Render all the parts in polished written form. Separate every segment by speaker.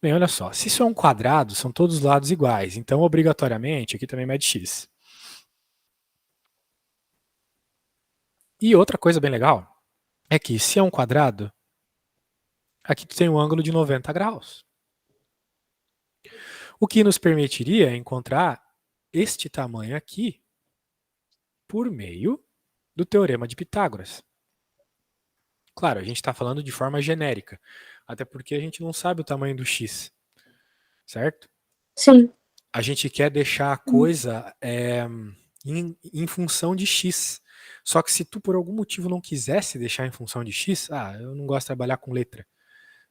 Speaker 1: Bem, olha só, se isso é um quadrado, são todos os lados iguais, então obrigatoriamente aqui também mede x. E outra coisa bem legal é que se é um quadrado, aqui tu tem um ângulo de 90 graus. O que nos permitiria encontrar este tamanho aqui por meio do teorema de Pitágoras. Claro, a gente está falando de forma genérica, até porque a gente não sabe o tamanho do x, certo?
Speaker 2: Sim.
Speaker 1: A gente quer deixar a coisa em função de x. Só que se tu por algum motivo não quisesse deixar em função de x, eu não gosto de trabalhar com letra.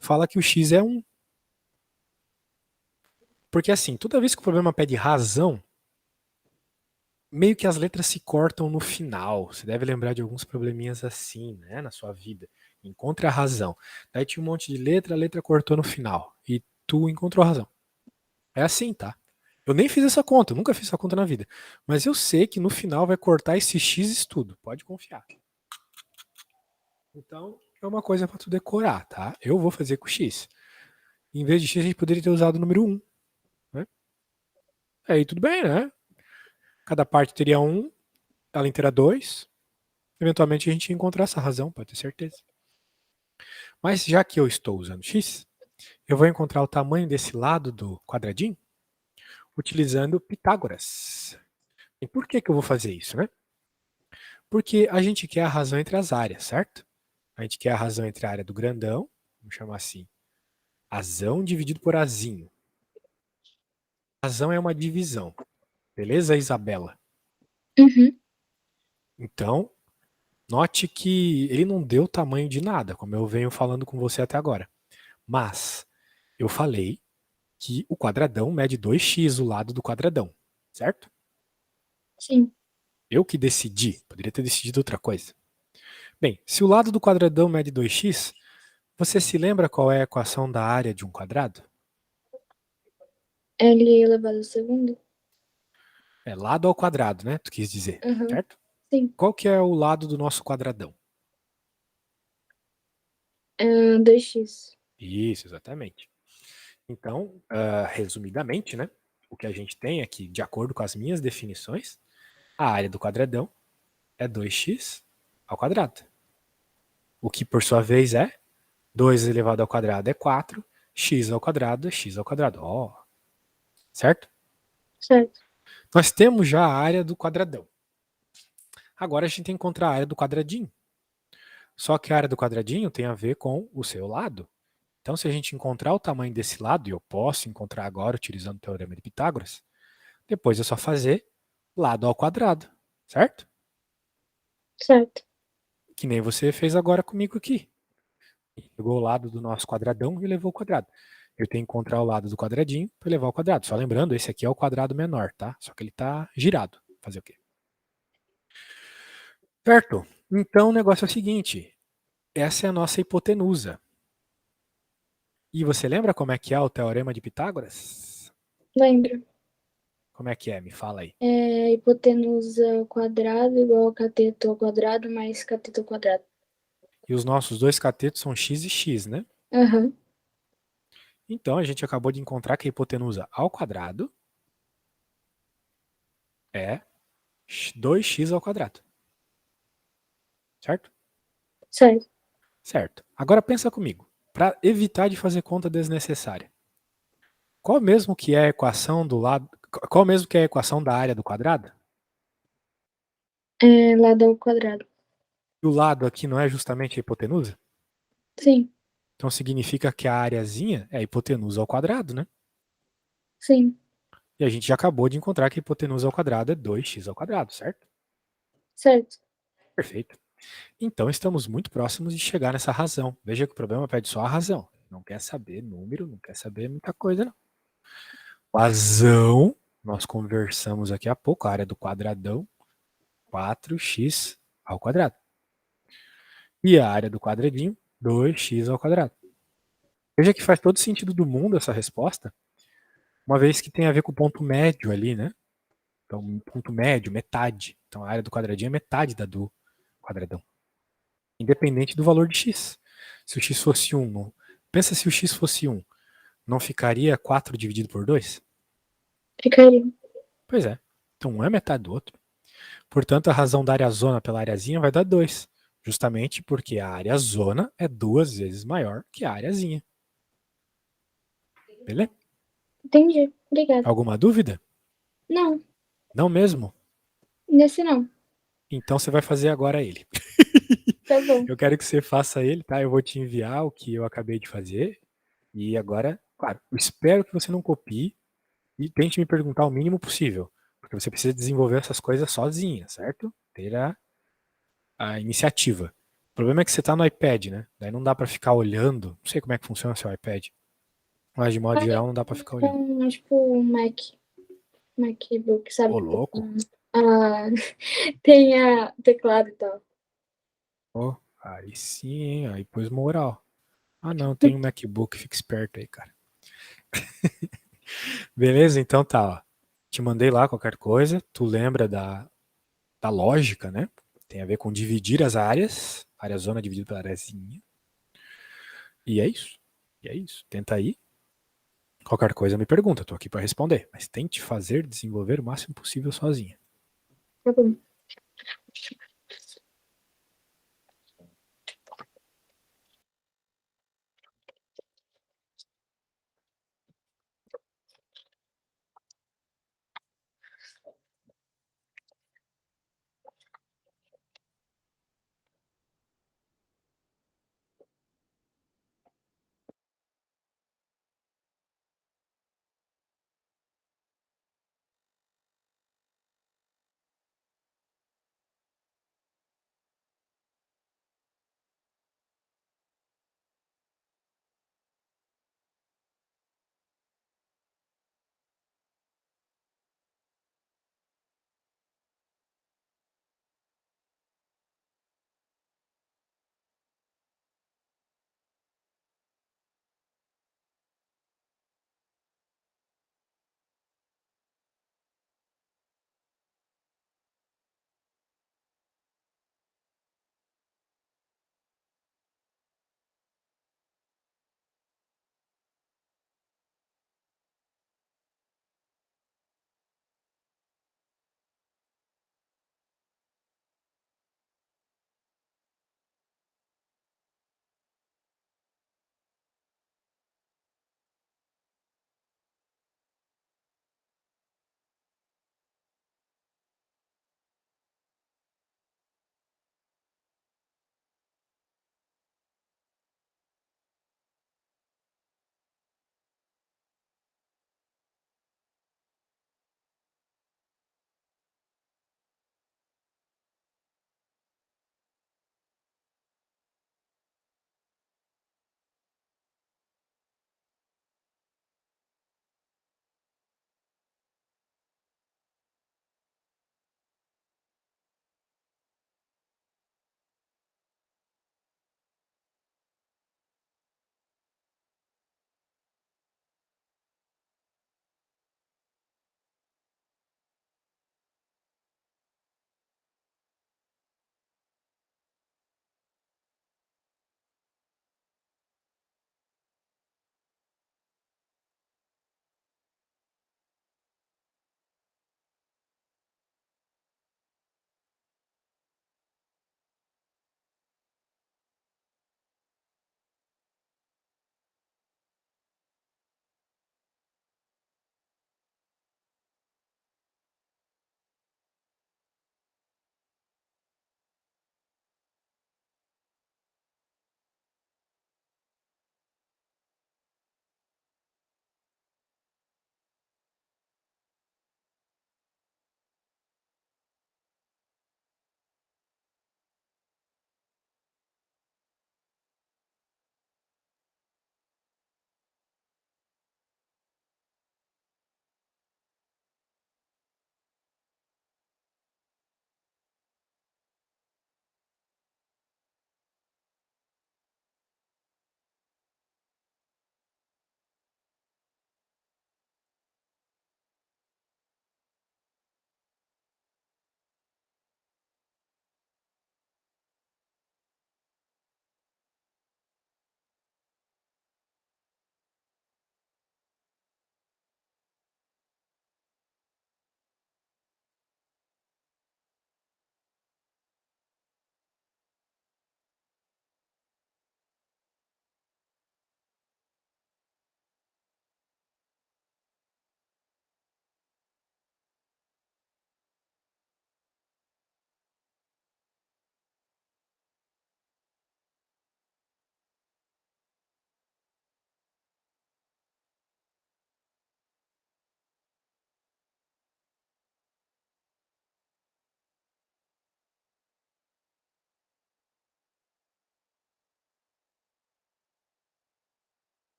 Speaker 1: Fala que o x é 1. Porque assim, toda vez que o problema pede razão, meio que as letras se cortam no final. Você deve lembrar de alguns probleminhas assim, né, na sua vida. Encontre a razão. Daí tinha um monte de letra, a letra cortou no final. E tu encontrou a razão. É assim, tá? Eu nem fiz essa conta, eu nunca fiz essa conta na vida. Mas eu sei que no final vai cortar esse X estudo. Pode confiar. Então, é uma coisa para tu decorar, tá? Eu vou fazer com X. Em vez de X, a gente poderia ter usado o número 1. Né? Aí tudo bem, né? Cada parte teria 1, além inteira 2. Eventualmente a gente ia encontrar essa razão, pode ter certeza. Mas já que eu estou usando X, eu vou encontrar o tamanho desse lado do quadradinho utilizando Pitágoras. E por que eu vou fazer isso, né? Porque a gente quer a razão entre as áreas, certo? A gente quer a razão entre a área do grandão, vamos chamar assim, azão dividido por azinho. Azão é uma divisão, beleza, Isabela?
Speaker 2: Uhum.
Speaker 1: Então, note que ele não deu tamanho de nada, como eu venho falando com você até agora. Mas eu falei que o quadradão mede 2x o lado do quadradão, certo?
Speaker 2: Sim.
Speaker 1: Eu que decidi, poderia ter decidido outra coisa. Bem, se o lado do quadradão mede 2x, você se lembra qual é a equação da área de um quadrado?
Speaker 2: L elevado ao segundo?
Speaker 1: É lado ao quadrado, né? Tu quis dizer,
Speaker 2: Uhum.
Speaker 1: certo?
Speaker 2: Sim.
Speaker 1: Qual que é o lado do nosso quadradão?
Speaker 2: 2x.
Speaker 1: Isso, exatamente. Então, resumidamente, né? O que a gente tem aqui, de acordo com as minhas definições, a área do quadradão é 2x ao quadrado. O que, por sua vez, é 2 elevado ao quadrado é 4, x ao quadrado é x ao quadrado. Ó, certo?
Speaker 2: Certo.
Speaker 1: Nós temos já a área do quadradão. Agora a gente tem que encontrar a área do quadradinho. Só que a área do quadradinho tem a ver com o seu lado. Então, se a gente encontrar o tamanho desse lado, e eu posso encontrar agora utilizando o teorema de Pitágoras, depois é só fazer lado ao quadrado, certo?
Speaker 2: Certo.
Speaker 1: Que nem você fez agora comigo aqui. Pegou o lado do nosso quadradão e levou o quadrado. Eu tenho que encontrar o lado do quadradinho para levar o quadrado. Só lembrando, esse aqui é o quadrado menor, tá? Só que ele está girado. Fazer o quê? Certo? Então o negócio é o seguinte: essa é a nossa hipotenusa. E você lembra como é que é o teorema de Pitágoras?
Speaker 2: Lembra?
Speaker 1: Como é que é? Me fala aí.
Speaker 2: Hipotenusa ao quadrado igual a cateto ao quadrado mais cateto ao quadrado.
Speaker 1: E os nossos dois catetos são x e x, né?
Speaker 2: Aham.
Speaker 1: Então a gente acabou de encontrar que a hipotenusa ao quadrado é 2x ao quadrado. Certo?
Speaker 2: Certo.
Speaker 1: Certo. Agora pensa comigo. Para evitar de fazer conta desnecessária. Qual mesmo que é a equação do lado. Qual mesmo que é a equação da área do quadrado?
Speaker 2: Lado ao quadrado.
Speaker 1: E o lado aqui não é justamente a hipotenusa?
Speaker 2: Sim.
Speaker 1: Então significa que a areazinha é a hipotenusa ao quadrado, né?
Speaker 2: Sim.
Speaker 1: E a gente já acabou de encontrar que a hipotenusa ao quadrado é 2x ao quadrado, certo?
Speaker 2: Certo.
Speaker 1: Perfeito. Então estamos muito próximos de chegar nessa razão. Veja que o problema pede só a razão. Não quer saber número, não quer saber muita coisa, não. Razão, nós conversamos aqui há pouco, a área do quadradão, 4x ao quadrado. E a área do quadradinho, 2x ao quadrado. Veja que faz todo sentido do mundo essa resposta, uma vez que tem a ver com o ponto médio ali, né? Então, ponto médio, metade. Então, a área do quadradinho é metade da do quadradão. Independente do valor de x. Se o x fosse 1, pensa se o x fosse 1. não ficaria 4 dividido por 2?
Speaker 2: Ficaria.
Speaker 1: Pois é. Então um é metade do outro. Portanto, a razão da área zona pela areazinha vai dar 2. Justamente porque a área zona é 2 vezes maior que a areazinha. Beleza?
Speaker 2: Entendi. Obrigada.
Speaker 1: Alguma dúvida?
Speaker 2: Não,
Speaker 1: Não mesmo?
Speaker 2: nesse não.
Speaker 1: Então você vai fazer agora ele.
Speaker 2: Tá bom.
Speaker 1: Eu quero que você faça ele, tá? Eu vou te enviar o que eu acabei de fazer. E agora, claro, eu espero que você não copie e tente me perguntar o mínimo possível. Porque você precisa desenvolver essas coisas sozinha, certo? Ter a iniciativa. O problema é que você está no iPad, né? Daí não dá para ficar olhando. Não sei como é que funciona seu iPad. Mas de modo geral não dá para ficar olhando.
Speaker 2: Tipo, um MacBook, sabe?
Speaker 1: Ô,
Speaker 2: Tipo,
Speaker 1: louco.
Speaker 2: ah, tem a teclado e tal.
Speaker 1: Ô, aí sim, hein? Aí pôs moral. Ah, não, tem um MacBook, fica esperto aí, cara. Beleza? Então tá, ó. Te mandei lá qualquer coisa. Tu lembra da lógica, né? Tem a ver com dividir as áreas. Área zona dividida pela areazinha. E é isso. E é isso. Tenta aí. Qualquer coisa me pergunta, tô aqui para responder. Mas tente fazer, desenvolver o máximo possível sozinha.
Speaker 2: Tá bom.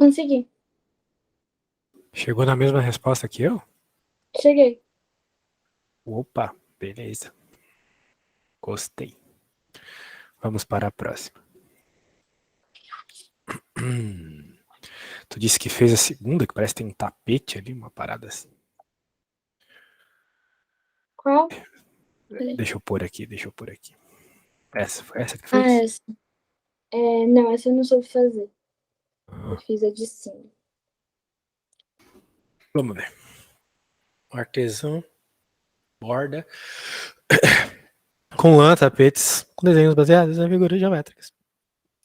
Speaker 2: Consegui.
Speaker 1: Chegou na mesma resposta que eu?
Speaker 2: Cheguei.
Speaker 1: Opa, beleza. Gostei. Vamos para a próxima. Tu disse que fez a segunda, que parece que tem um tapete ali, uma parada assim.
Speaker 2: Qual? Peraí.
Speaker 1: Deixa eu pôr aqui. Essa, foi essa que tu
Speaker 2: Ah,
Speaker 1: fez?
Speaker 2: essa. Não, essa eu não soube fazer. Eu fiz a de cima.
Speaker 1: Vamos ver. O artesão borda com lã, tapetes, com desenhos baseados em figuras geométricas.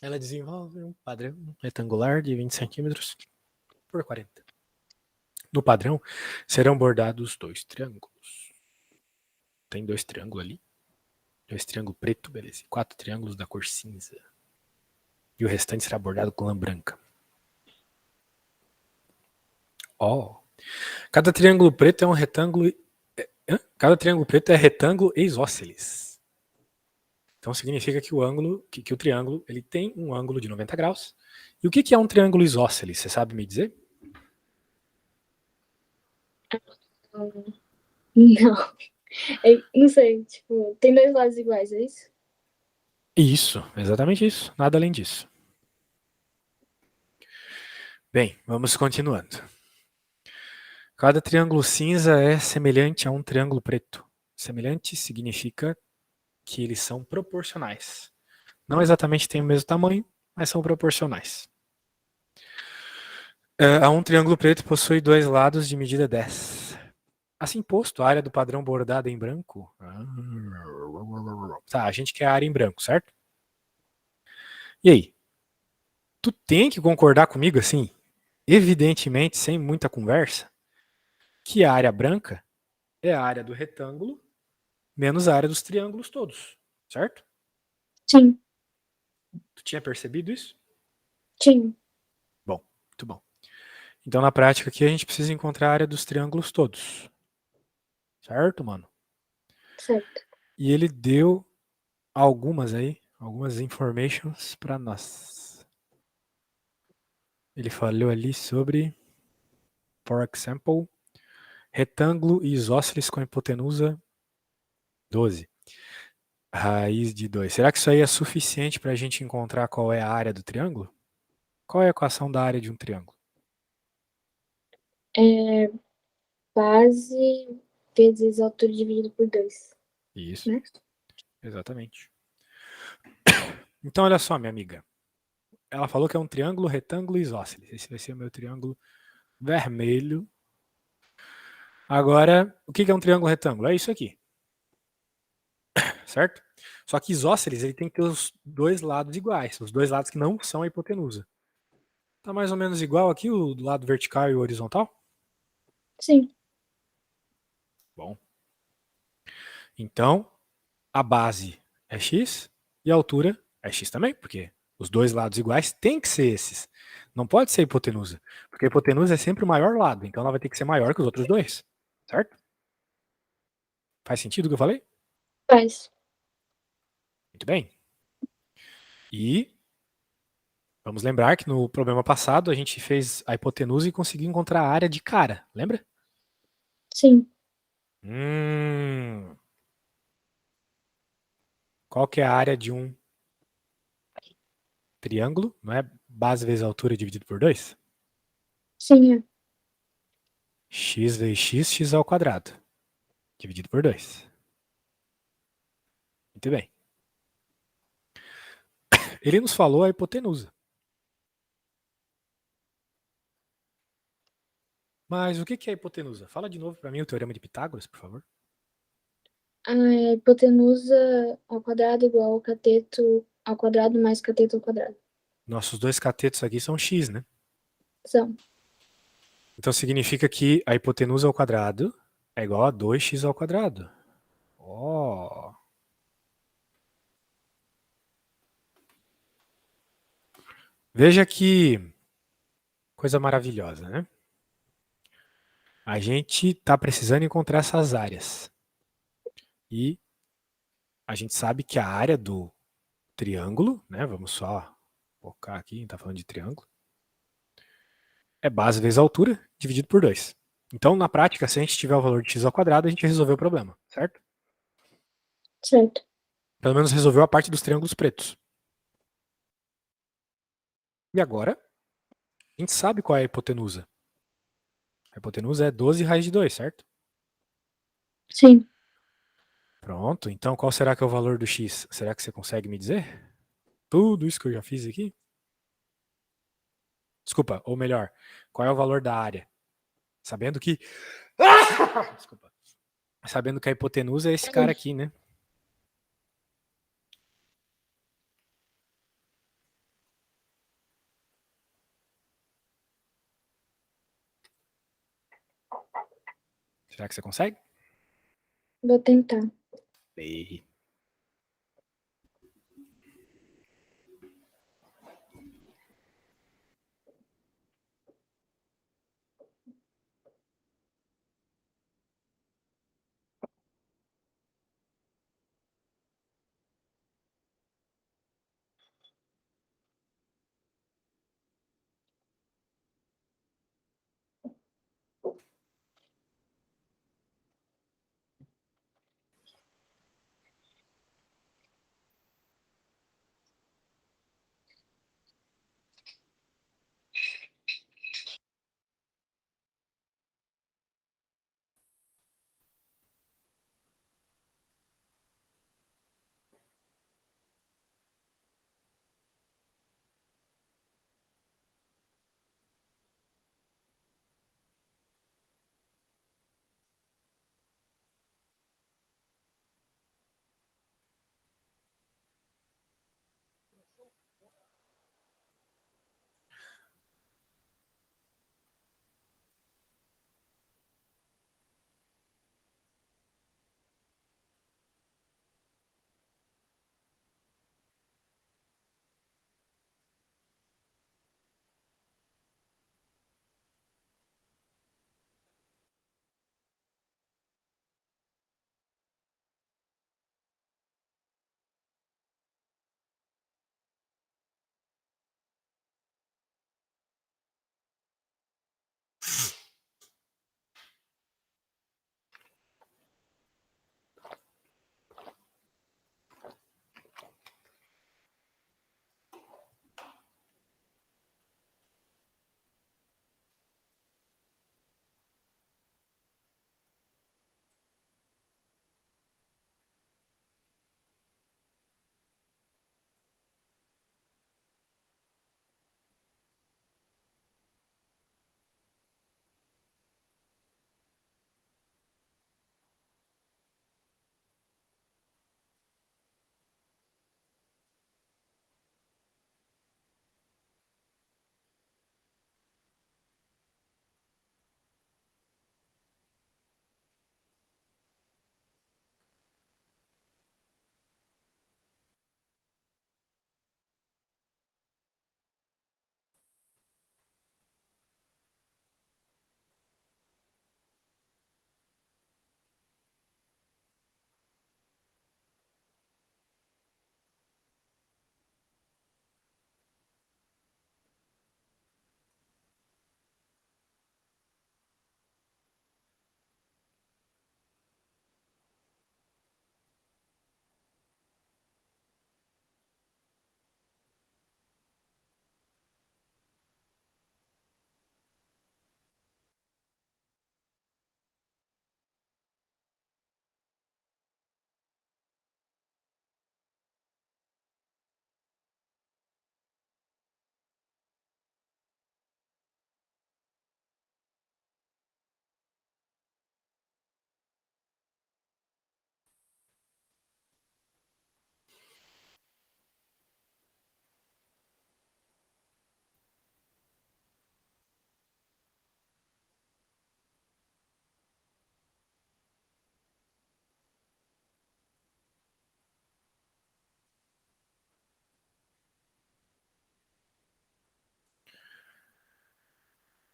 Speaker 1: Ela desenvolve um padrão retangular de 20 centímetros por 40. No padrão, serão bordados 2 triângulos. Tem 2 triângulos ali. 2 triângulos preto, beleza. 4 triângulos da cor cinza. E o restante será bordado com lã branca. Cada triângulo preto é um retângulo. Cada triângulo preto é retângulo isósceles. Então significa que o triângulo, ele tem um ângulo de 90 graus. E o que é um triângulo isósceles? Você sabe me dizer?
Speaker 2: Não. Não sei, tipo, tem 2 lados iguais, é isso?
Speaker 1: Isso, exatamente isso. Nada além disso. Bem, vamos continuando. Cada triângulo cinza é semelhante a um triângulo preto. Semelhante significa que eles são proporcionais. Não exatamente têm o mesmo tamanho, mas são proporcionais. A um triângulo preto possui 2 lados de medida 10. Assim posto, a área do padrão bordada em branco. Tá, a gente quer a área em branco, certo? E aí? Tu tem que concordar comigo assim, evidentemente, sem muita conversa, que a área branca é a área do retângulo menos a área dos triângulos todos, certo?
Speaker 2: Sim.
Speaker 1: Tu tinha percebido isso?
Speaker 2: Tinha.
Speaker 1: Bom, muito bom. Então, na prática aqui, a gente precisa encontrar a área dos triângulos todos. Certo, mano?
Speaker 2: Certo.
Speaker 1: E ele deu algumas informations para nós. Ele falou ali sobre, for example, retângulo e isósceles com hipotenusa 12. Raiz de 2. Será que isso aí é suficiente para a gente encontrar qual é a área do triângulo? Qual é a equação da área de um triângulo?
Speaker 2: Base vezes altura dividido por 2,
Speaker 1: Isso,
Speaker 2: né?
Speaker 1: exatamente. Então, olha só, minha amiga. Ela falou que é um triângulo retângulo isósceles. Esse vai ser o meu triângulo vermelho. Agora, o que é um triângulo retângulo? É isso aqui. Certo? Só que isósceles, ele tem que ter os 2 lados iguais. Os 2 lados que não são a hipotenusa. Tá mais ou menos igual aqui o do lado vertical e o horizontal?
Speaker 2: Sim.
Speaker 1: Bom. Então, a base é x e a altura é x também, porque os 2 lados iguais têm que ser esses. Não pode ser a hipotenusa, porque a hipotenusa é sempre o maior lado, então ela vai ter que ser maior que os outros dois, certo? Faz sentido o que eu falei?
Speaker 2: Faz.
Speaker 1: Muito bem. E vamos lembrar que no problema passado a gente fez a hipotenusa e conseguiu encontrar a área de cara, lembra?
Speaker 2: Sim.
Speaker 1: Qual que é a área de um triângulo? Não é base vezes altura dividido por 2?
Speaker 2: Sim, é.
Speaker 1: X vezes x, x ao quadrado, dividido por 2. Muito bem. Ele nos falou a hipotenusa. Mas o que é a hipotenusa? Fala de novo para mim o teorema de Pitágoras, por favor.
Speaker 2: A hipotenusa ao quadrado igual ao cateto ao quadrado mais cateto ao quadrado.
Speaker 1: Nossos 2 catetos aqui são x, né?
Speaker 2: São.
Speaker 1: Então significa que a hipotenusa ao quadrado é igual a 2x ao quadrado. Oh. Veja que coisa maravilhosa, né? A gente está precisando encontrar essas áreas. E a gente sabe que a área do triângulo, né? Vamos só focar aqui, a gente está falando de triângulo. é base vezes altura dividido por 2. Então, na prática, se a gente tiver o valor de x ao quadrado, a gente resolveu o problema, certo?
Speaker 2: Certo.
Speaker 1: Pelo menos resolveu a parte dos triângulos pretos. E agora, a gente sabe qual é a hipotenusa. A hipotenusa é 12 raiz de 2, certo?
Speaker 2: Sim.
Speaker 1: Pronto, então qual será que é o valor do x? Será que você consegue me dizer? Tudo isso que eu já fiz aqui? Desculpa, ou melhor, qual é o valor da área? Sabendo que. Desculpa. Sabendo que a hipotenusa é esse cara aqui, né? Será que você consegue?
Speaker 2: Vou tentar.
Speaker 1: E...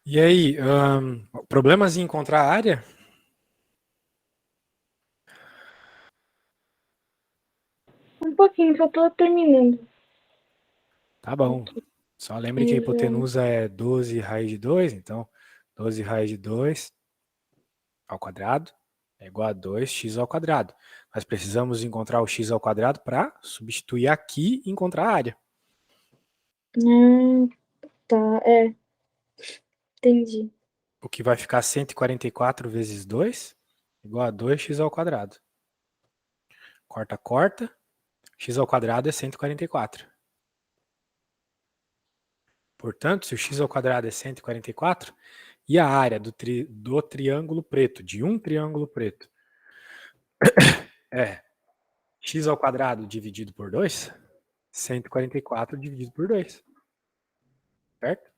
Speaker 1: E aí, problemas em encontrar a área?
Speaker 2: Um pouquinho, só tô terminando.
Speaker 1: Tá bom. Só lembre que a hipotenusa é 12 raiz de 2, então 12 raiz de 2 ao quadrado é igual a 2x ao quadrado. Nós precisamos encontrar o x ao quadrado para substituir aqui e encontrar a área.
Speaker 2: Tá, entendi.
Speaker 1: O que vai ficar 144 vezes 2 igual a 2x ao quadrado. Corta, corta. X ao quadrado é 144. Portanto, se o x ao quadrado é 144, e a área do triângulo preto, de um triângulo preto, é x ao quadrado dividido por 2, 144 dividido por 2. Certo?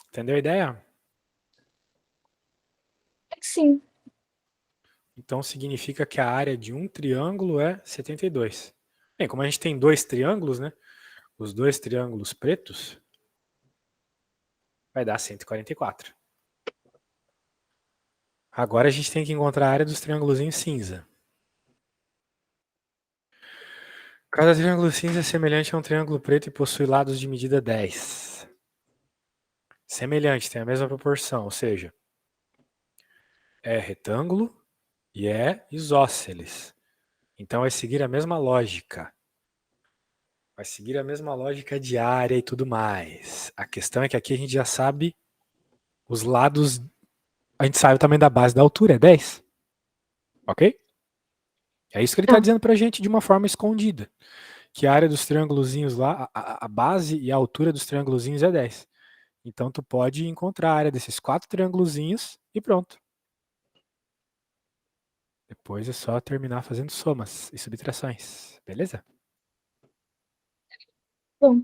Speaker 1: Entendeu a ideia?
Speaker 2: Sim.
Speaker 1: Então significa que a área de um triângulo é 72. Bem, como a gente tem dois triângulos, né? Os dois triângulos pretos vai dar 144. Agora a gente tem que encontrar a área dos triângulos cinza. Cada triângulo cinza é semelhante a um triângulo preto e possui lados de medida 10. Semelhante, tem a mesma proporção, ou seja, é retângulo e é isósceles. Então vai seguir a mesma lógica. Vai seguir a mesma lógica de área e tudo mais. A questão é que aqui a gente já sabe os lados, a gente sabe o tamanho da base da altura, é 10. Ok? É isso que ele está dizendo para a gente de uma forma escondida. Que a área dos triângulozinhos lá, a base e a altura dos triângulozinhos é 10. Então tu pode encontrar a área desses 4 triângulozinhos e pronto. Depois é só terminar fazendo somas e subtrações, beleza?
Speaker 2: Bom.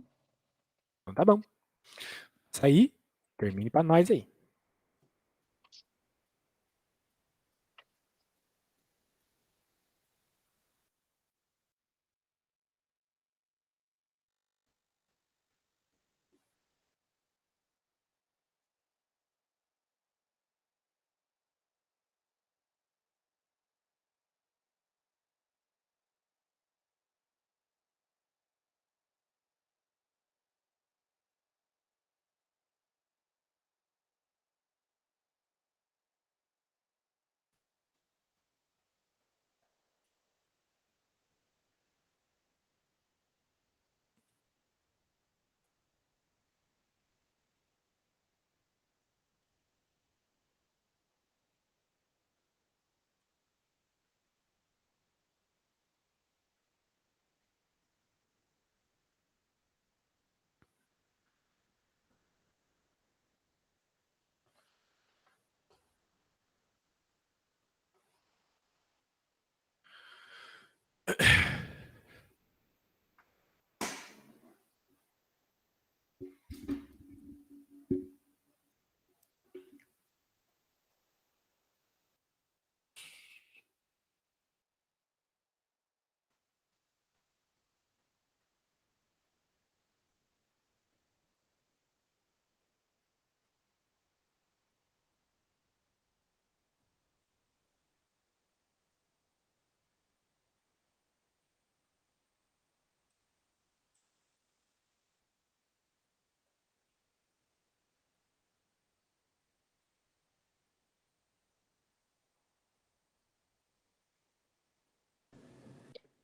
Speaker 1: Então tá bom. Isso aí, termine para nós aí.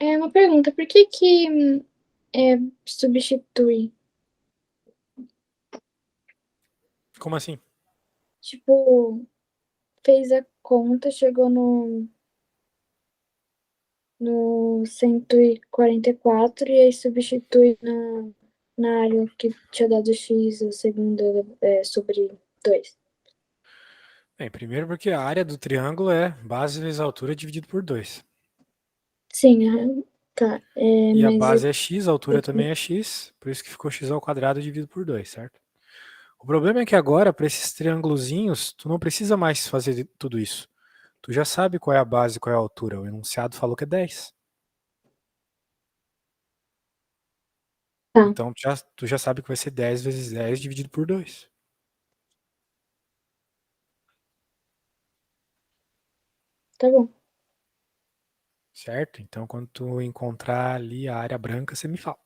Speaker 2: É uma pergunta, por que substitui?
Speaker 1: Como assim?
Speaker 2: Tipo, fez a conta, chegou no 144 e aí substitui na área que tinha dado x a segunda sobre 2.
Speaker 1: Bem, primeiro porque a área do triângulo é base vezes altura dividido por 2.
Speaker 2: Sim, tá.
Speaker 1: E a
Speaker 2: Mas
Speaker 1: base é x, a altura também é x, por isso que ficou x ao quadrado dividido por 2, certo? O problema é que agora, para esses triângulozinhos, tu não precisa mais fazer tudo isso. Tu já sabe qual é a base e qual é a altura. O enunciado falou que é 10.
Speaker 2: tá,
Speaker 1: Então tu já sabe que vai ser 10 vezes 10 dividido por 2.
Speaker 2: tá bom.
Speaker 1: Certo? Então quando tu encontrar ali a área branca, você me fala.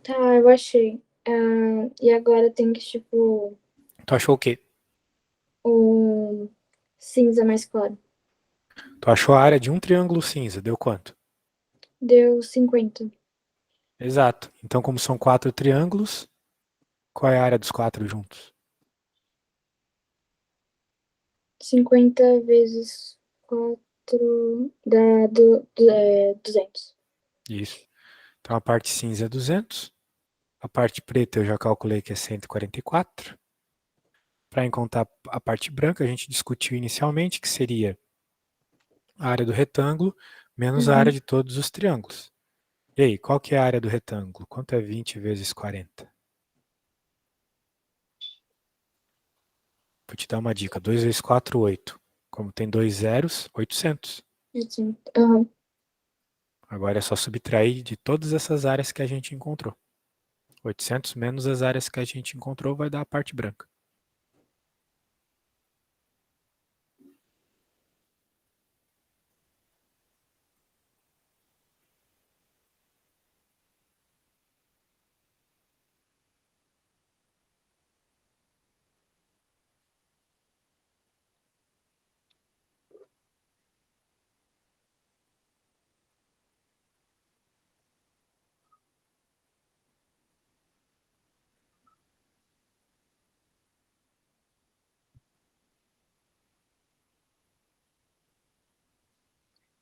Speaker 2: Tá, eu achei. E agora tem que, tipo,
Speaker 1: Tu achou o quê?
Speaker 2: o cinza mais claro.
Speaker 1: Tu achou a área de um triângulo cinza, deu quanto?
Speaker 2: Deu 50.
Speaker 1: Exato. Então, como são 4 triângulos, qual é a área dos 4 juntos?
Speaker 2: 50 vezes 4 dá 200.
Speaker 1: Isso. Então, a parte cinza é 200. A parte preta eu já calculei que é 144. Para encontrar a parte branca, a gente discutiu inicialmente que seria a área do retângulo menos a área
Speaker 2: Uhum.
Speaker 1: de todos os triângulos. E aí, qual que é a área do retângulo? Quanto é 20 vezes 40? Vou te dar uma dica. 2 vezes 4, 8. Como tem dois zeros, 800.
Speaker 2: Aham.
Speaker 1: Agora é só subtrair de todas essas áreas que a gente encontrou. 800 menos as áreas que a gente encontrou vai dar a parte branca.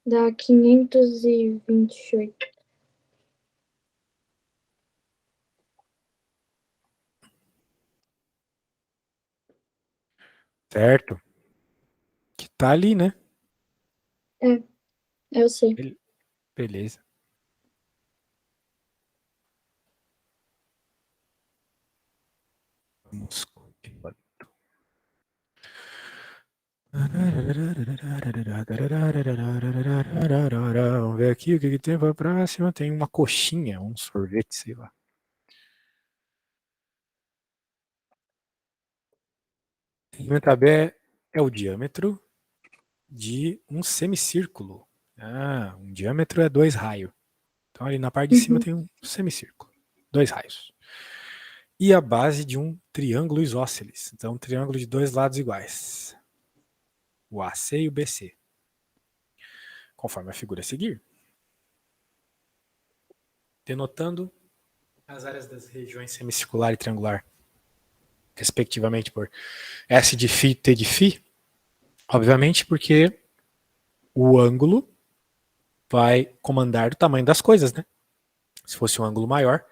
Speaker 2: Dá 528.
Speaker 1: Certo? Que tá ali, né?
Speaker 2: É, eu sei.
Speaker 1: Beleza. Vamos continuar. Vamos ver aqui o que tem para próxima. Tem uma coxinha, um sorvete, sei lá. Segmento AB é o diâmetro de um semicírculo. Ah, um diâmetro é 2 raios. Então ali na parte de cima
Speaker 2: Uhum.
Speaker 1: tem um semicírculo, 2 raios. E a base de um triângulo isósceles. Então um triângulo de dois lados iguais. O AC e o BC. Conforme a figura a seguir. Denotando as áreas das regiões semicircular e triangular, respectivamente por S de φ e T de φ, obviamente porque o ângulo vai comandar o tamanho das coisas, né? Se fosse um ângulo maior,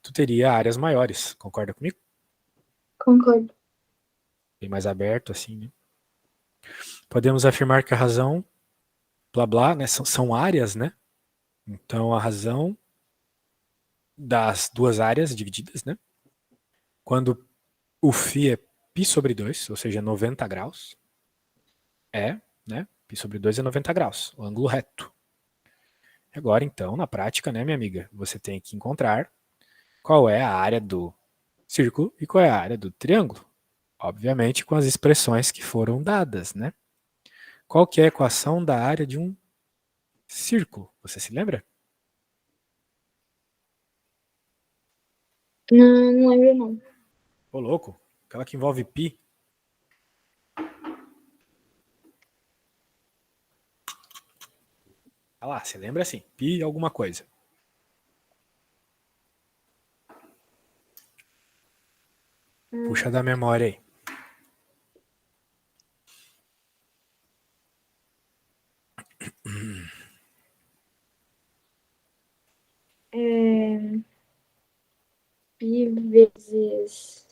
Speaker 1: tu teria áreas maiores, concorda comigo?
Speaker 2: Concordo.
Speaker 1: Bem mais aberto assim, né? Podemos afirmar que a razão, blá blá, né, são áreas, né? Então a razão das duas áreas divididas, né? Quando o φ é π sobre 2, ou seja, 90 graus, né? Π sobre 2 é 90 graus, o ângulo reto. Agora, então, na prática, né, minha amiga, você tem que encontrar qual é a área do círculo e qual é a área do triângulo. Obviamente, com as expressões que foram dadas, né? Qual que é a equação da área de um círculo? Você se lembra?
Speaker 2: Não, não lembro, não.
Speaker 1: Ô, louco, aquela que envolve π. Ah lá, você lembra assim, π alguma coisa. Puxa da memória aí.
Speaker 2: É, pi vezes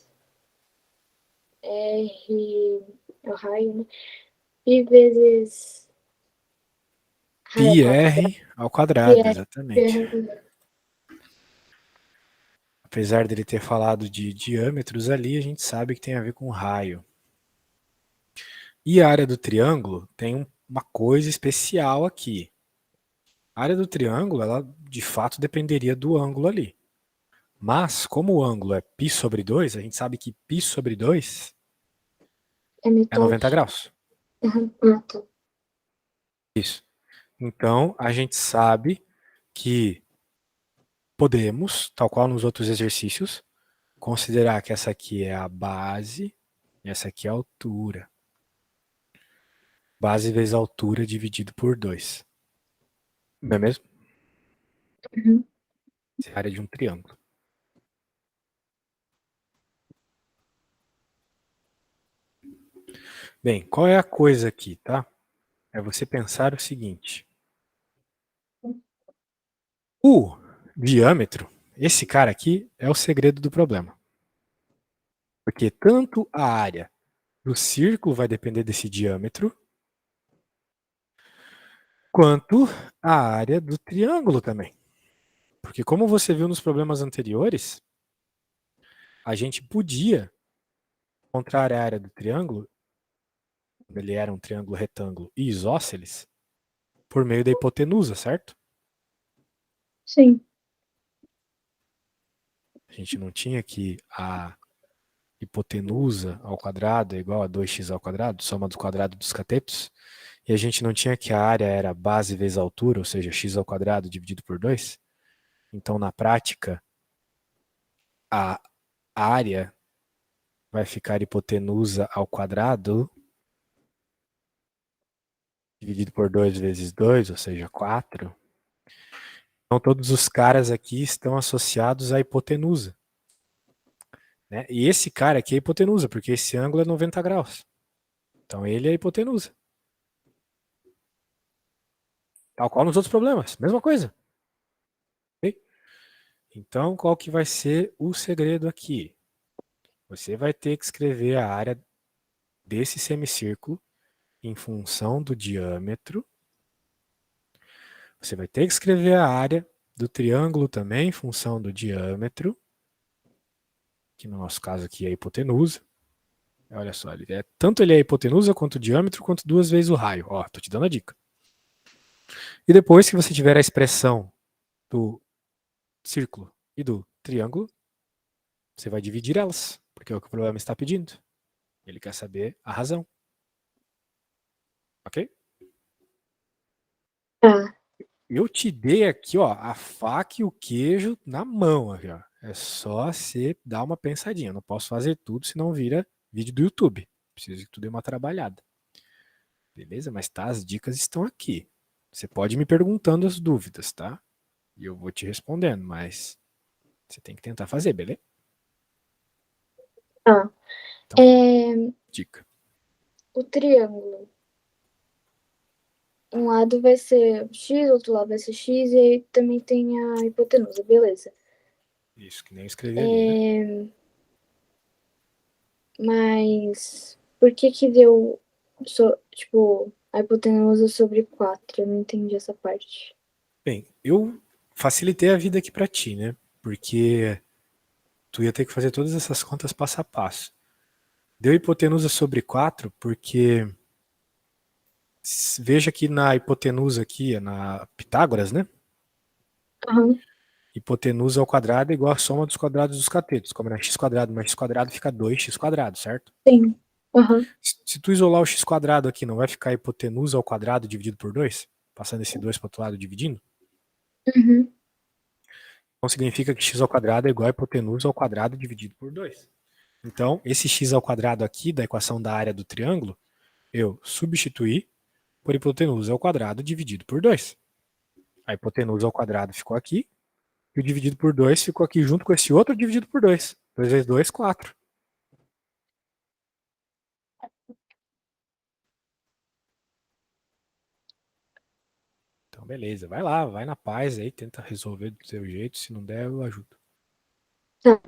Speaker 2: R, é o raio, né? Pi vezes raio ao quadrado.
Speaker 1: πr ao quadrado,
Speaker 2: Pi
Speaker 1: exatamente.
Speaker 2: ao quadrado.
Speaker 1: Apesar dele ter falado de diâmetros ali, a gente sabe que tem a ver com raio. E a área do triângulo tem uma coisa especial aqui. A área do triângulo, ela de fato dependeria do ângulo ali. Mas, como o ângulo é π sobre 2, a gente sabe que π sobre 2
Speaker 2: É
Speaker 1: é 90
Speaker 2: metade.
Speaker 1: graus.
Speaker 2: Tá.
Speaker 1: Isso. Então, a gente sabe que podemos, tal qual nos outros exercícios, considerar que essa aqui é a base e essa aqui é a altura. Base vezes altura dividido por 2. Não é mesmo?
Speaker 2: Uhum.
Speaker 1: Essa é a área de um triângulo. Bem, qual é a coisa aqui, tá? É você pensar o seguinte. O diâmetro, esse cara aqui, é o segredo do problema. Porque tanto a área do círculo vai depender desse diâmetro, quanto a área do triângulo também. Porque como você viu nos problemas anteriores, a gente podia encontrar a área do triângulo, ele era um triângulo retângulo e isósceles, por meio da hipotenusa, certo?
Speaker 2: Sim.
Speaker 1: A gente não tinha que a hipotenusa ao quadrado é igual a 2x ao quadrado, soma do quadrado dos catetos, e a gente não tinha que a área era base vezes altura, ou seja, x ao quadrado dividido por 2. Então, na prática, a área vai ficar hipotenusa ao quadrado dividido por 2 vezes 2, ou seja, 4. Então, todos os caras aqui estão associados à hipotenusa. Né? E esse cara aqui é hipotenusa, porque esse ângulo é 90 graus. Então, ele é hipotenusa. Tal qual nos outros problemas. Mesma coisa. Okay? Então, qual que vai ser o segredo aqui? Você vai ter que escrever a área desse semicírculo em função do diâmetro. Você vai ter que escrever a área do triângulo também em função do diâmetro, que no nosso caso aqui é a hipotenusa. Olha só, tanto ele é a hipotenusa quanto o diâmetro, quanto 2 vezes o raio. Ó, tô te dando a dica. E depois que você tiver a expressão do círculo e do triângulo, você vai dividir elas, porque é o que o problema está pedindo. Ele quer saber a razão. Ok?
Speaker 2: Tá.
Speaker 1: Eu te dei aqui, ó, a faca e o queijo na mão, aqui, ó. É só você dar uma pensadinha. Eu não posso fazer tudo, senão vira vídeo do YouTube. Preciso que tu dê uma trabalhada. Beleza? Mas tá, as dicas estão aqui. Você pode ir me perguntando as dúvidas, tá? E eu vou te respondendo, mas você tem que tentar fazer, beleza?
Speaker 2: Tá.
Speaker 1: Então, dica.
Speaker 2: O triângulo. Um lado vai ser x, outro lado vai ser x, e aí também tem a hipotenusa, beleza.
Speaker 1: Isso, que nem eu escrevi ali, né?
Speaker 2: Mas por que que deu, tipo, a hipotenusa sobre 4? Eu não entendi essa parte.
Speaker 1: Bem, eu facilitei a vida aqui pra ti, né? Porque tu ia ter que fazer todas essas contas passo a passo. Deu hipotenusa sobre 4 porque veja que na hipotenusa aqui, na Pitágoras, né?
Speaker 2: Aham,
Speaker 1: Hipotenusa ao quadrado é igual a soma dos quadrados dos catetos. Como é x quadrado mais x quadrado fica 2x quadrado, certo?
Speaker 2: sim. Aham,
Speaker 1: Se tu isolar o x quadrado aqui, não vai ficar hipotenusa ao quadrado dividido por 2? Passando esse 2 para o outro lado dividindo?
Speaker 2: uhum.
Speaker 1: Então significa que x ao quadrado é igual a hipotenusa ao quadrado dividido por 2. Então, esse x ao quadrado aqui da equação da área do triângulo, eu substituí por hipotenusa ao quadrado dividido por 2. A hipotenusa ao quadrado ficou aqui, e o dividido por 2 ficou aqui junto com esse outro dividido por 2. 2 vezes 2, 4. Então, beleza. Vai lá, vai na paz aí, tenta resolver do seu jeito. Se não der, eu ajudo.
Speaker 2: Tá.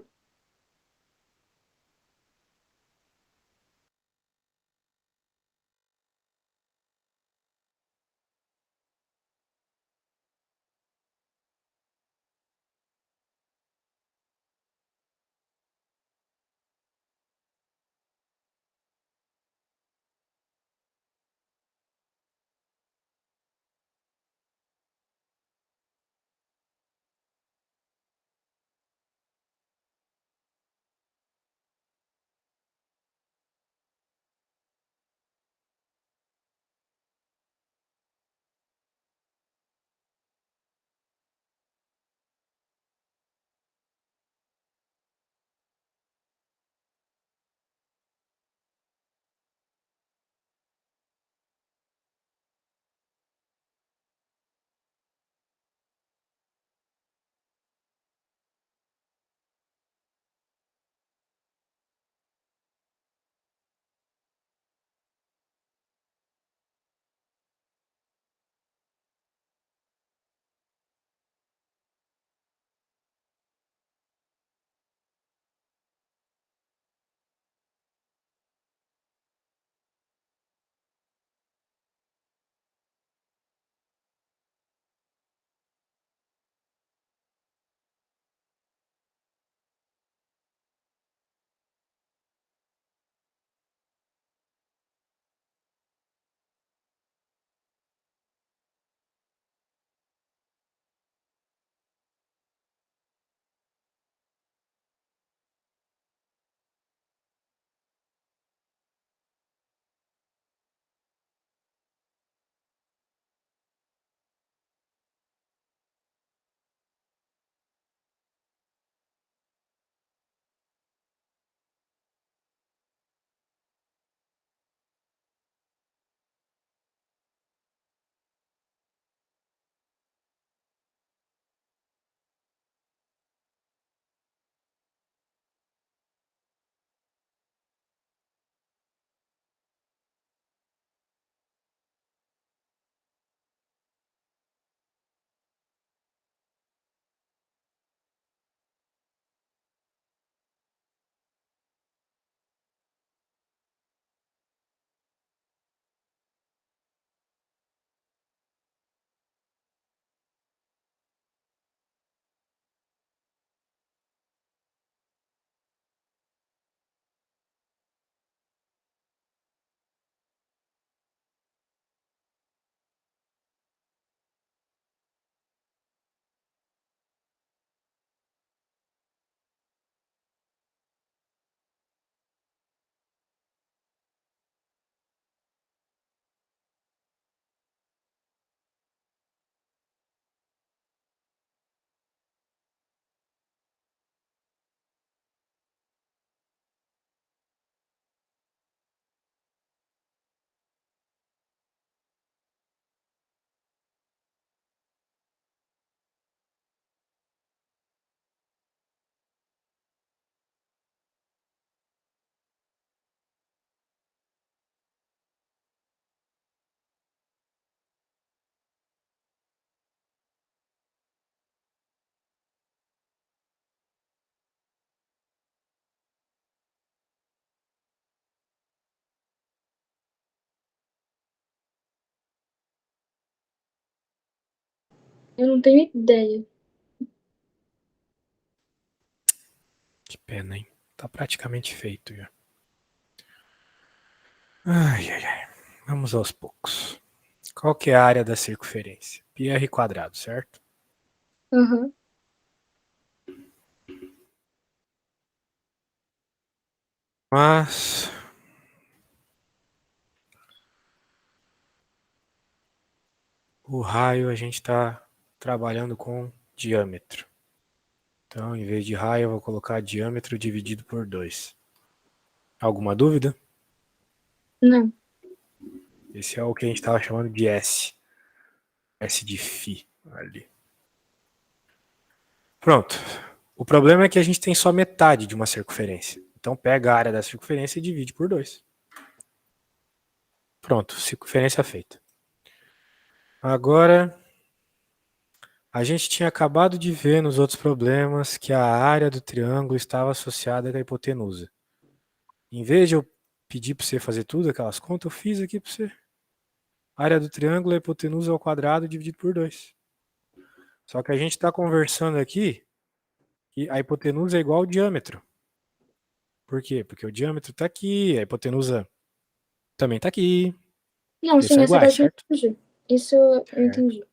Speaker 2: Eu não tenho ideia.
Speaker 1: Que pena, hein? Tá praticamente feito já. Ai, ai, ai. Vamos aos poucos. Qual que é a área da circunferência? πr quadrado, certo?
Speaker 2: Aham.
Speaker 1: Mas o raio a gente está trabalhando com diâmetro. Então, em vez de raio, eu vou colocar diâmetro dividido por 2. Alguma dúvida?
Speaker 2: Não.
Speaker 1: Esse é o que a gente estava chamando de S. S de φ ali. Pronto. O problema é que a gente tem só metade de uma circunferência. Então pega a área da circunferência e divide por 2. Pronto, circunferência feita. Agora, a gente tinha acabado de ver nos outros problemas que a área do triângulo estava associada à hipotenusa. Em vez de eu pedir para você fazer tudo, aquelas contas, eu fiz aqui para você. A área do triângulo é a hipotenusa ao quadrado dividido por 2. Só que a gente está conversando aqui que a hipotenusa é igual ao diâmetro. Por quê? Porque o diâmetro está aqui, a hipotenusa também está aqui.
Speaker 2: Não,
Speaker 1: Eles
Speaker 2: sim,
Speaker 1: são
Speaker 2: essa
Speaker 1: iguais,
Speaker 2: parte eu
Speaker 1: certo?
Speaker 2: entendi. Isso eu
Speaker 1: Certo.
Speaker 2: entendi.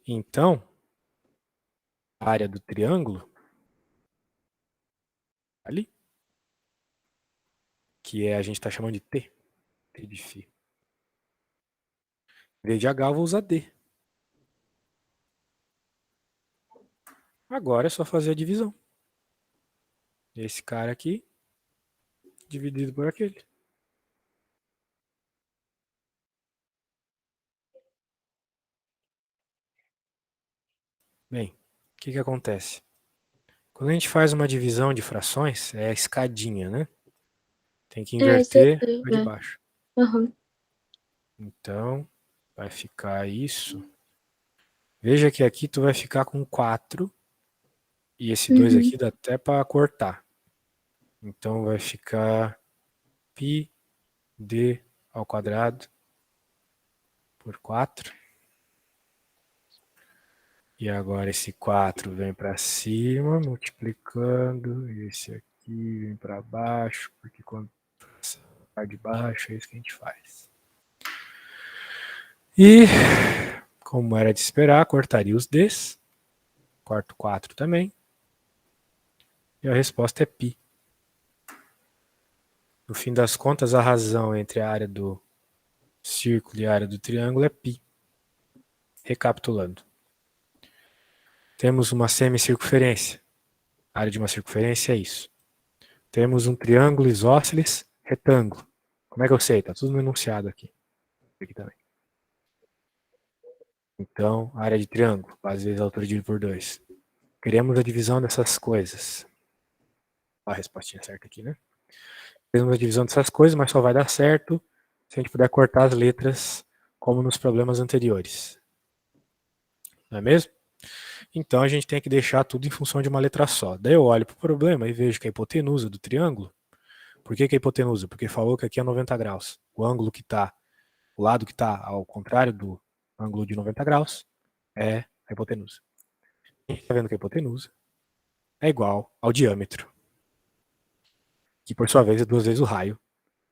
Speaker 1: Então, a área do triângulo, ali, que a gente está chamando de T, T de φ. Em vez de H, eu vou usar D. Agora é só fazer a divisão. Esse cara aqui, dividido por aquele. Bem, o que acontece? Quando a gente faz uma divisão de frações, é a escadinha, né? Tem que
Speaker 2: É, isso aí,
Speaker 1: inverter a de
Speaker 2: né?
Speaker 1: baixo.
Speaker 2: Aham.
Speaker 1: Então, vai ficar isso. Veja que aqui tu vai ficar com 4 e esse 2
Speaker 2: Uhum.
Speaker 1: aqui dá até para cortar. Então vai ficar π d ao quadrado por 4. E agora esse 4 vem para cima, multiplicando, e esse aqui vem para baixo, porque quando sai de baixo é isso que a gente faz. E, como era de esperar, cortaria os Ds, corto 4 também, e a resposta é π. No fim das contas, a razão entre a área do círculo e a área do triângulo é π. Recapitulando. Temos uma semicircunferência. A área de uma circunferência é isso. Temos um triângulo isósceles retângulo. Como é que eu sei? Está tudo no enunciado aqui. Aqui também. Então, área de triângulo, base vezes a altura dividido por 2. Queremos a divisão dessas coisas. A respostinha certa aqui, né? Queremos a divisão dessas coisas, mas só vai dar certo se a gente puder cortar as letras como nos problemas anteriores. Não é mesmo? Então a gente tem que deixar tudo em função de uma letra só. Daí eu olho para o problema e vejo que a hipotenusa do triângulo. Por que a hipotenusa? Porque falou que aqui é 90 graus. O ângulo que está, o lado que está ao contrário do ângulo de 90 graus é a hipotenusa. A gente está vendo que a hipotenusa é igual ao diâmetro, que por sua vez é 2 vezes o raio.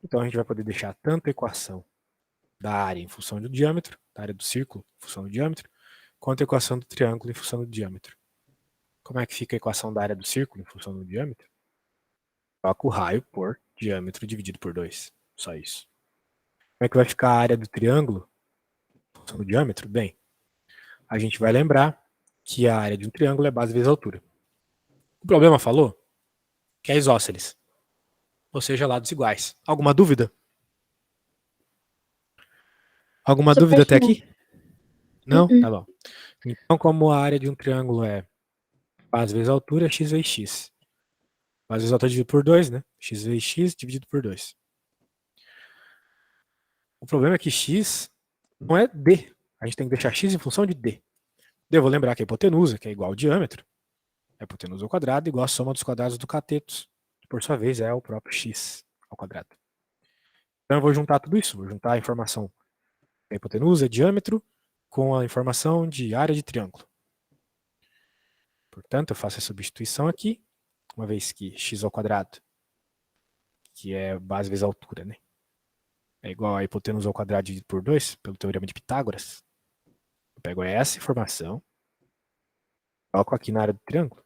Speaker 1: Então a gente vai poder deixar tanto a equação da área em função do diâmetro, da área do círculo em função do diâmetro, quanto a equação do triângulo em função do diâmetro. Como é que fica a equação da área do círculo em função do diâmetro? Troca o raio por diâmetro dividido por 2. Só isso. Como é que vai ficar a área do triângulo em função do diâmetro? Bem, a gente vai lembrar que a área de um triângulo é base vezes altura. O problema falou que é isósceles, ou seja, lados iguais. Alguma dúvida? Alguma
Speaker 2: Essa
Speaker 1: dúvida
Speaker 2: parte
Speaker 1: até
Speaker 2: não.
Speaker 1: aqui? Não? Tá
Speaker 2: Uh-uh.
Speaker 1: bom. Então, como a área de um triângulo é base vezes altura, x vezes x. Base vezes altura dividido por 2, né? X vezes x dividido por 2. O problema é que x não é d. A gente tem que deixar x em função de d. Eu vou lembrar que a hipotenusa, que é igual ao diâmetro, a hipotenusa ao quadrado igual a soma dos quadrados do cateto, que por sua vez é o próprio x ao quadrado. Então eu vou juntar tudo isso, vou juntar a informação da hipotenusa, diâmetro, com a informação de área de triângulo. Portanto, eu faço a substituição aqui, uma vez que x ao quadrado, que é base vezes altura, né? É igual a hipotenusa ao quadrado dividido por 2, pelo teorema de Pitágoras. Eu pego essa informação, coloco aqui na área do triângulo,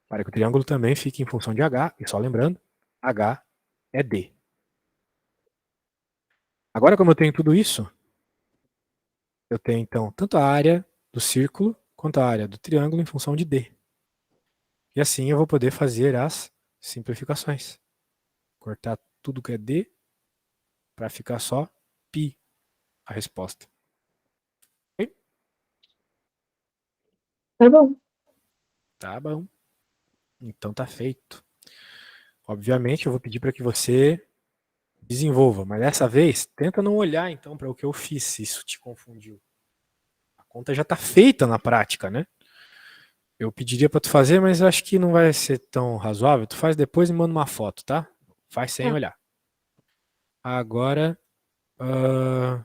Speaker 1: para que o triângulo também fique em função de h, e só lembrando, h é d. Agora, como eu tenho tudo isso, eu tenho então tanto a área do círculo quanto a área do triângulo em função de d. E assim eu vou poder fazer as simplificações. Cortar tudo que é d para ficar só π a resposta. Ok?
Speaker 2: Tá bom.
Speaker 1: Tá bom. Então tá feito. Obviamente eu vou pedir para que você desenvolva, mas dessa vez tenta não olhar então para o que eu fiz, se isso te confundiu. A conta já está feita na prática, né? Eu pediria para tu fazer, mas eu acho que não vai ser tão razoável. Tu faz depois e manda uma foto, tá? Faz sem
Speaker 2: Tá.
Speaker 1: olhar. Agora, uh,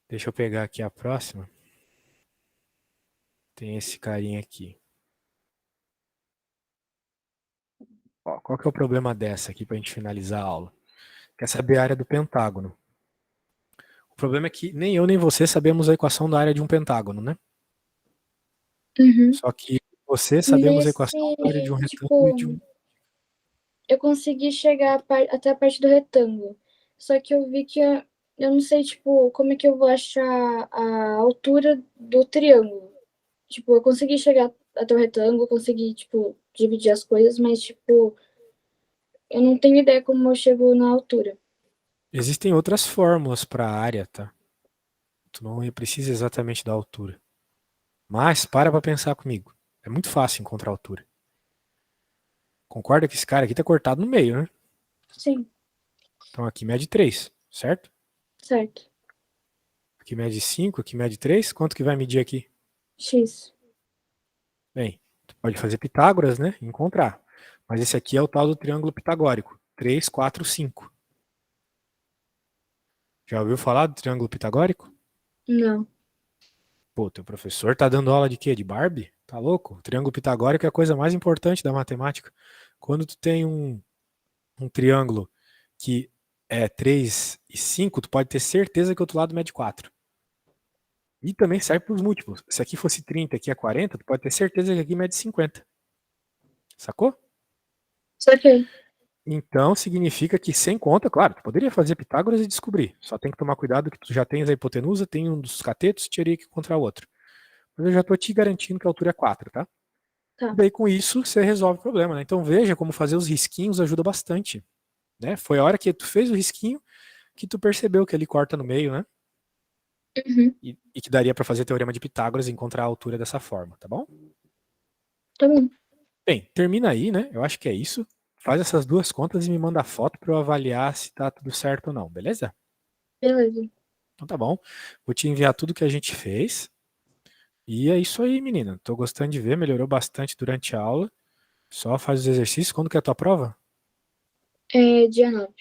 Speaker 1: deixa eu pegar aqui a próxima. Tem esse carinha aqui. Ó, qual que é o problema dessa aqui para a gente finalizar a aula? Quer saber a área do pentágono. O problema é que nem eu nem você sabemos a equação da área de um pentágono, né?
Speaker 2: Uhum.
Speaker 1: Só que você sabemos a
Speaker 2: Nesse,
Speaker 1: equação da área de um retângulo e de
Speaker 2: tipo,
Speaker 1: um.
Speaker 2: eu consegui chegar até a parte do retângulo. Só que eu vi que eu não sei, tipo, como é que eu vou achar a altura do triângulo. Tipo, eu consegui chegar até o retângulo, consegui, tipo, dividir as coisas, mas, tipo, eu não tenho ideia como eu chego na altura.
Speaker 1: Existem outras fórmulas para a área, tá? Tu não precisa exatamente da altura. Mas para pensar comigo. É muito fácil encontrar a altura. Concorda que esse cara aqui tá cortado no meio, né?
Speaker 2: Sim,
Speaker 1: Então aqui mede 3, certo?
Speaker 2: certo.
Speaker 1: Aqui mede 5, aqui mede 3. Quanto que vai medir aqui?
Speaker 2: X.
Speaker 1: Bem, tu pode fazer Pitágoras, né? E encontrar. Mas esse aqui é o tal do triângulo pitagórico. 3, 4, 5. Já ouviu falar do triângulo pitagórico?
Speaker 2: Não.
Speaker 1: Pô, teu professor tá dando aula de quê? De Barbie? Tá louco? O triângulo pitagórico é a coisa mais importante da matemática. Quando tu tem um triângulo que é 3 e 5, tu pode ter certeza que o outro lado mede 4. E também serve para os múltiplos. Se aqui fosse 30 e aqui é 40, tu pode ter certeza que aqui mede 50. Sacou?
Speaker 2: Saquei.
Speaker 1: Então significa que sem conta, claro, tu poderia fazer Pitágoras e descobrir. Só tem que tomar cuidado que tu já tens a hipotenusa, tem um dos catetos, teria que encontrar o outro. Mas eu já estou te garantindo que a altura é 4, tá? E
Speaker 2: Tá.
Speaker 1: daí com isso você resolve o problema, né? Então veja como fazer os risquinhos ajuda bastante, né? Foi a hora que tu fez o risquinho que tu percebeu que ele corta no meio, né?
Speaker 2: Uhum.
Speaker 1: E que daria para fazer teorema de Pitágoras e encontrar a altura dessa forma, tá bom?
Speaker 2: Tá bom.
Speaker 1: Bem, termina aí, né? Eu acho que é isso. Faz essas duas contas e me manda a foto para eu avaliar se tá tudo certo ou não, beleza?
Speaker 2: Beleza.
Speaker 1: Então tá bom. Vou te enviar tudo que a gente fez. E é isso aí, menina. Tô gostando de ver, melhorou bastante durante a aula. Só faz os exercícios. Quando que é a tua prova?
Speaker 2: É dia 9.